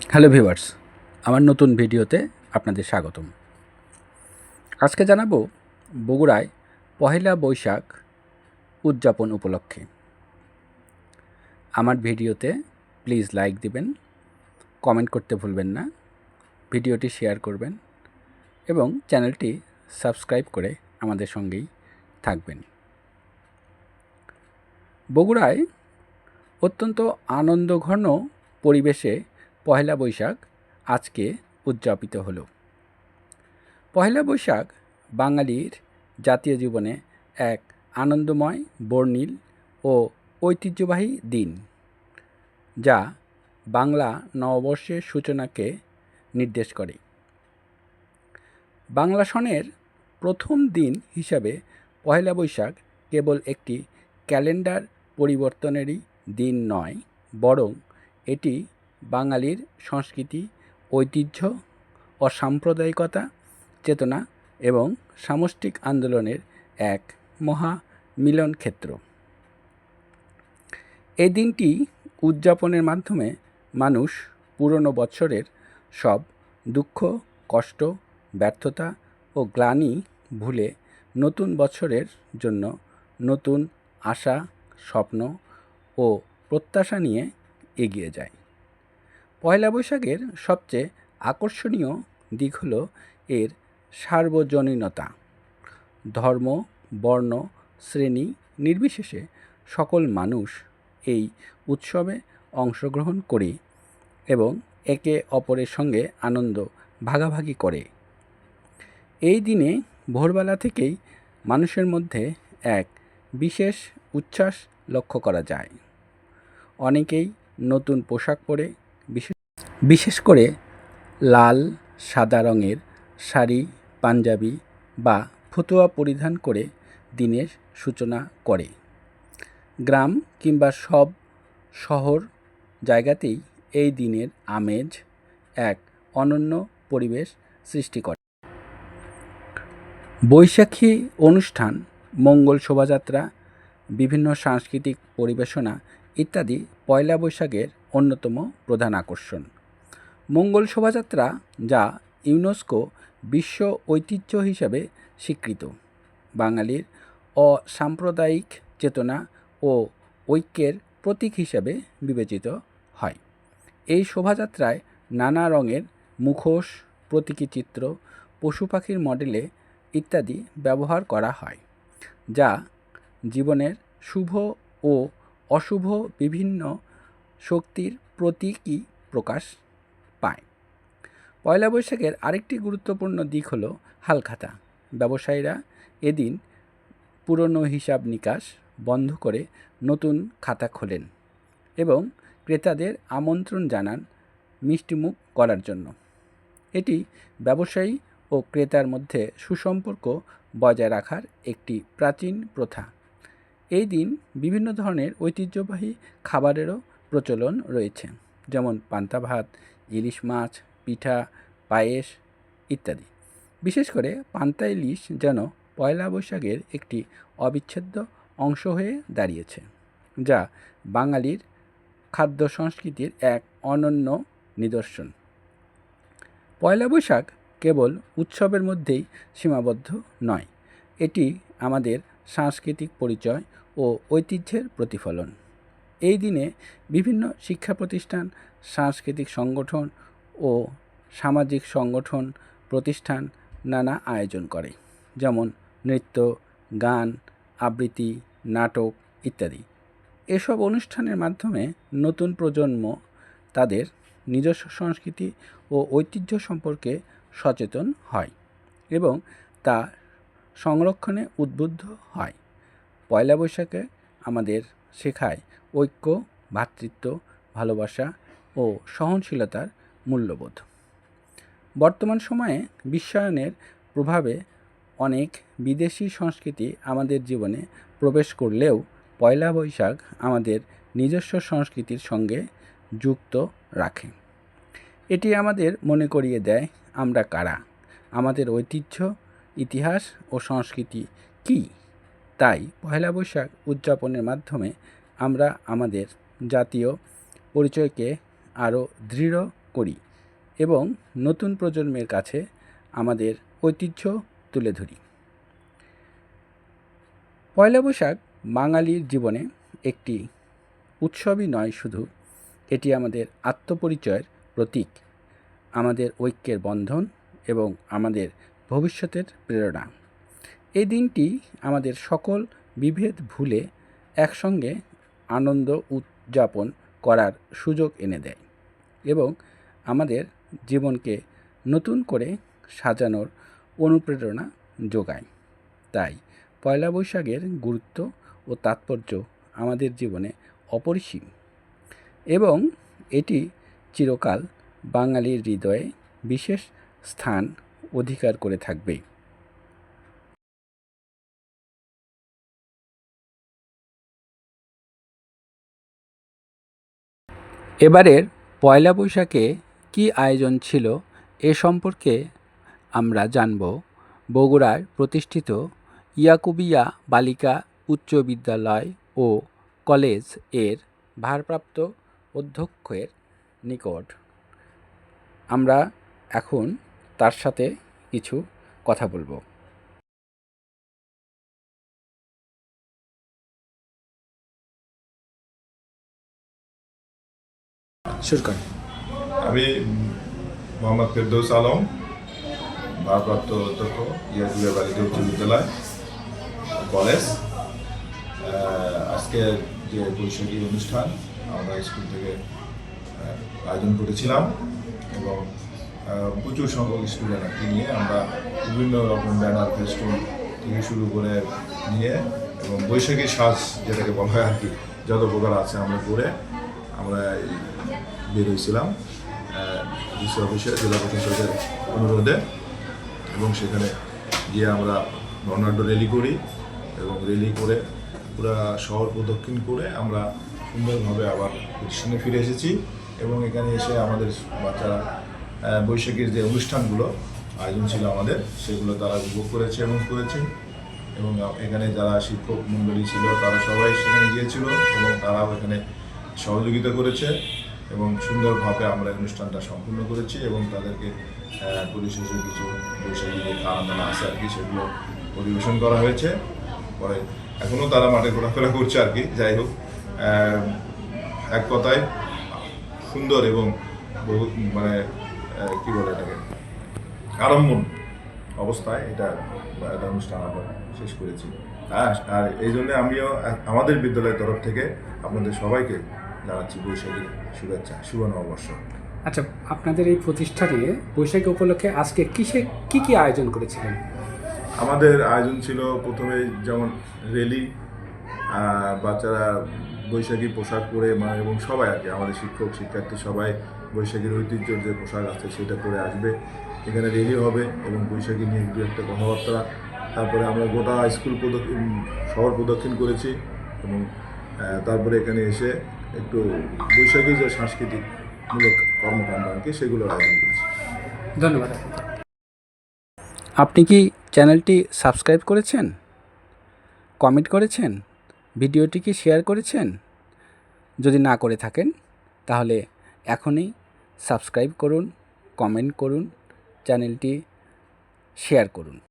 Hello viewers, আমার নতুন ভিডিওতে আপনাদের স্বাগতম। আজকে জানাবো বগুড়ায় পহেলা বৈশাখ উদযাপন উপলক্ষে। আমার ভিডিওতে প্লিজ লাইক দিবেন, কমেন্ট করতে ভুলবেন না, ভিডিওটি শেয়ার করবেন এবং চ্যানেলটি সাবস্ক্রাইব করে আমাদের সঙ্গেই থাকবেন। বগুড়ায় অত্যন্ত আনন্দঘন পরিবেশে পহেলা বৈশাখ আজকে উদযাপিত হলো। পহেলা বৈশাখ বাঙালির জাতীয় জীবনে এক আনন্দময়, বর্ণিল ও ঐতিহ্যবাহী দিন, যা বাংলা নববর্ষের সূচনাকে নির্দেশ করে। বাংলা সনের প্রথম দিন হিসাবে পহেলা বৈশাখ কেবল একটি ক্যালেন্ডার পরিবর্তনেরই দিন নয়, বরং এটি বাঙালির সংস্কৃতি, ঐতিহ্য ও সাম্প্রদায়িকতা চেতনা এবং সামষ্টিক আন্দোলনের এক মহা মিলন ক্ষেত্র। এই দিনটি উদযাপনের মাধ্যমে মানুষ পুরনো বছরের সব দুঃখ, কষ্ট, ব্যর্থতা ও গ্লানি ভুলে নতুন বছরের জন্য নতুন আশা, স্বপ্ন ও প্রত্যাশা নিয়ে এগিয়ে যায়। পয়লা বৈশাখের সবচেয়ে আকর্ষণীয় দিক হল এর সার্বজনীনতা। ধর্ম, বর্ণ, শ্রেণী নির্বিশেষে সকল মানুষ এই উৎসবে অংশগ্রহণ করে এবং একে অপরের সঙ্গে আনন্দ ভাগাভাগি করে। এই দিনে ভোরবেলা থেকেই মানুষের মধ্যে এক বিশেষ উচ্ছ্বাস লক্ষ্য করা যায়। অনেকেই নতুন পোশাক পরে, বিশেষ করে লাল, সাদা রঙের শাড়ি, পাঞ্জাবি বা ফতুয়া পরিধান করে দিনের সূচনা করে। গ্রাম কিংবা সব শহর জায়গাতেই এই দিনের আমেজ এক অনন্য পরিবেশ সৃষ্টি করে। বৈশাখী অনুষ্ঠান, মঙ্গল শোভাযাত্রা, বিভিন্ন সাংস্কৃতিক পরিবেশনা ইত্যাদি পয়লা বৈশাখের অন্যতম প্রধান আকর্ষণ। মঙ্গল শোভাযাত্রা, যা ইউনেস্কো বিশ্ব ঐতিহ্য হিসেবে স্বীকৃত, বাঙালির অসাম্প্রদায়িক চেতনা ও ঐক্যের প্রতীক হিসেবে বিবেচিত হয়। এই শোভাযাত্রায় নানা রঙের মুখোশ, প্রতীকী চিত্র, পশু পাখির মডেলে ইত্যাদি ব্যবহার করা হয়, যা জীবনের শুভ ও অশুভ বিভিন্ন শক্তির প্রতীকী প্রকাশ পায়। পয়লা বৈশাখের আরেকটি গুরুত্বপূর্ণ দিক হলো হালখাতা। ব্যবসায়ীরা এদিন পুরনো হিসাব নিকাশ বন্ধ করে নতুন খাতা খোলেন এবং ক্রেতাদের আমন্ত্রণ জানান মিষ্টিমুখ করার জন্য। এটি ব্যবসায়ী ও ক্রেতার মধ্যে সুসম্পর্ক বজায় রাখার একটি প্রাচীন প্রথা। এই দিন বিভিন্ন ধরনের ঐতিহ্যবাহী খাবারেরও প্রচলন রয়েছে, যেমন পান্তা ভাত, ইলিশ মাছ, পিঠা, পায়েস ইত্যাদি। বিশেষ করে পান্তা ইলিশ যেন পয়লা বৈশাখের একটি অবিচ্ছেদ্য অংশ হয়ে দাঁড়িয়েছে, যা বাঙালির খাদ্য সংস্কৃতির এক অনন্য নিদর্শন। পয়লা বৈশাখ কেবল উৎসবের মধ্যেই সীমাবদ্ধ নয়, এটি আমাদের সাংস্কৃতিক পরিচয় ও ঐতিহ্যের প্রতিফলন। এই দিনে বিভিন্ন শিক্ষা প্রতিষ্ঠান, সাংস্কৃতিক সংগঠন ও সামাজিক সংগঠন প্রতিষ্ঠান নানা আয়োজন করে, যেমন নৃত্য, গান, আবৃত্তি, নাটক ইত্যাদি। এসব অনুষ্ঠানের মাধ্যমে নতুন প্রজন্ম তাদের নিজস্ব সংস্কৃতি ও ঐতিহ্য সম্পর্কে সচেতন হয় এবং তা সংরক্ষণে উদ্বুদ্ধ হয়। পয়লা বৈশাখে আমাদের শেখায় ঐক্য, ভ্রাতৃত্ব, ভালোবাসা ও সহনশীলতার মূল্যবোধ। বর্তমান সময়ে বিশ্বায়নের প্রভাবে অনেক বিদেশি সংস্কৃতি আমাদের জীবনে প্রবেশ করলেও পয়লা বৈশাখ আমাদের নিজস্ব সংস্কৃতির সঙ্গে যুক্ত রাখে। এটি আমাদের মনে করিয়ে দেয় আমরা কারা, আমাদের ঐতিহ্য, ইতিহাস ও সংস্কৃতি কী। তাই পয়লা বৈশাখ উদযাপনের মাধ্যমে আমরা আমাদের জাতীয় পরিচয়কে আরও দৃঢ় করি এবং নতুন প্রজন্মের কাছে আমাদের ঐতিহ্য তুলে ধরি। পয়লা বৈশাখ বাঙালির জীবনে একটি উৎসবই নয় শুধু, এটি আমাদের আত্মপরিচয়ের প্রতীক, আমাদের ঐক্যের বন্ধন এবং আমাদের ভবিষ্যতের প্রেরণা। এই দিনটি আমাদের সকল বিভেদ ভুলে একসঙ্গে আনন্দ উদযাপন করার সুযোগ এনে দেয় এবং আমাদের জীবনকে নতুন করে সাজানোর অনুপ্রেরণা যোগায়। তাই পয়লা বৈশাখের গুরুত্ব ও তাৎপর্য আমাদের জীবনে অপরিসীম এবং এটি চিরকাল বাঙালির হৃদয়ে বিশেষ স্থান অধিকার করে থাকবে। এবারের পয়লা বৈশাখে কী আয়োজন ছিল এ সম্পর্কে আমরা জানব বগুড়ার প্রতিষ্ঠিত ইয়াকুবিয়া বালিকা উচ্চ বিদ্যালয় ও কলেজ এর ভারপ্রাপ্ত অধ্যক্ষের নিকট। আমরা এখন তার সাথে কিছু কথা বলবো। শুরু করেন। আমি মোহাম্মদ ফেরদৌস আলম, ভারপ্রাপ্ত অধ্যক্ষ, ইয়াকুবিয়া বালিকা উচ্চ বিদ্যালয় কলেজ। আজকে যে বৈশাখী অনুষ্ঠান আমরা স্কুল থেকে আয়োজন করেছিলাম এবং প্রচুর সংখ্যক স্টুডেন্টকে নিয়ে আমরা বিভিন্ন রকম ব্যানার ফেস্টুন থেকে শুরু করে নিয়ে এবং বৈশাখী সাজ যেটাকে বলা হয় আর কি, যত প্রকার আছে আমরা করে আমরা বের হয়েছিলাম ডিসি অফিসে, জেলা প্রশাসকের অনুরোধে, এবং সেখানে গিয়ে আমরা বর্ণাঢ্য র্যালি করি এবং র্যালি করে পুরো শহর প্রদক্ষিণ করে আমরা সুন্দরভাবে আবার প্রতিষ্ঠানে ফিরে এসেছি এবং এখানে এসে আমাদের বাচ্চারা বৈশাখীর যে অনুষ্ঠানগুলো আয়োজন ছিল আমাদের, সেগুলো তারা উপভোগ করেছে এবং করেছে এবং এখানে যারা শিক্ষক মণ্ডলী ছিল তারা সবাই সেখানে গিয়েছিল এবং তারাও এখানে সহযোগিতা করেছে এবং সুন্দরভাবে আমরা অনুষ্ঠানটা সম্পূর্ণ করেছি এবং তাদেরকে পরিশেষে কিছু বৈশাখী যে খাওয়ানো আছে আর কি, সেগুলো পরিবেশন করা হয়েছে। পরে এখনও তারা মাঠে ঘোরাফেরা করছে আর কি। যাই হোক, এক কথায় সুন্দর এবং বহু কী বলে এটাকে আড়ম্বর অবস্থায় এটা অনুষ্ঠান আমরা শেষ করেছি। আর এই জন্যে আমিও আমাদের বিদ্যালয়ের তরফ থেকে আপনাদের সবাইকে জানাচ্ছি বৈশাখীর শুভেচ্ছা, শুভ নববর্ষ। আচ্ছা, আপনাদের এই প্রতিষ্ঠানে বৈশাখী উপলক্ষে আজকে কী আয়োজন করেছিলেন? আমাদের আয়োজন ছিল প্রথমে যেমন র্যালি, বাচ্চারা বৈশাখী পোশাক পরে এবং সবাই আর কি, আমাদের শিক্ষক শিক্ষার্থী সবাই বৈশাখীর ঐতিহ্যের যে পোশাক আছে সেটা পরে আসবে। এখানে র্যালি হবে এবং বৈশাখী নিয়ে দু একটা কথাবার্তা। তারপরে আমরা গোটা স্কুল শহর প্রদক্ষিণ করেছি এবং তারপরে এখানে এসে একটু বৈশাখী যে সাংস্কৃতিকমূলক কর্মকাণ্ড আর কি, সেগুলো আয়োজন করেছি। ধন্যবাদ। আপনি কি চ্যানেলটি সাবস্ক্রাইব করেছেন, কমেন্ট করেছেন, ভিডিওটি কি শেয়ার করেছেন? যদি না করে থাকেন তাহলে এখনই সাবস্ক্রাইব করুন, কমেন্ট করুন, চ্যানেলটি শেয়ার করুন।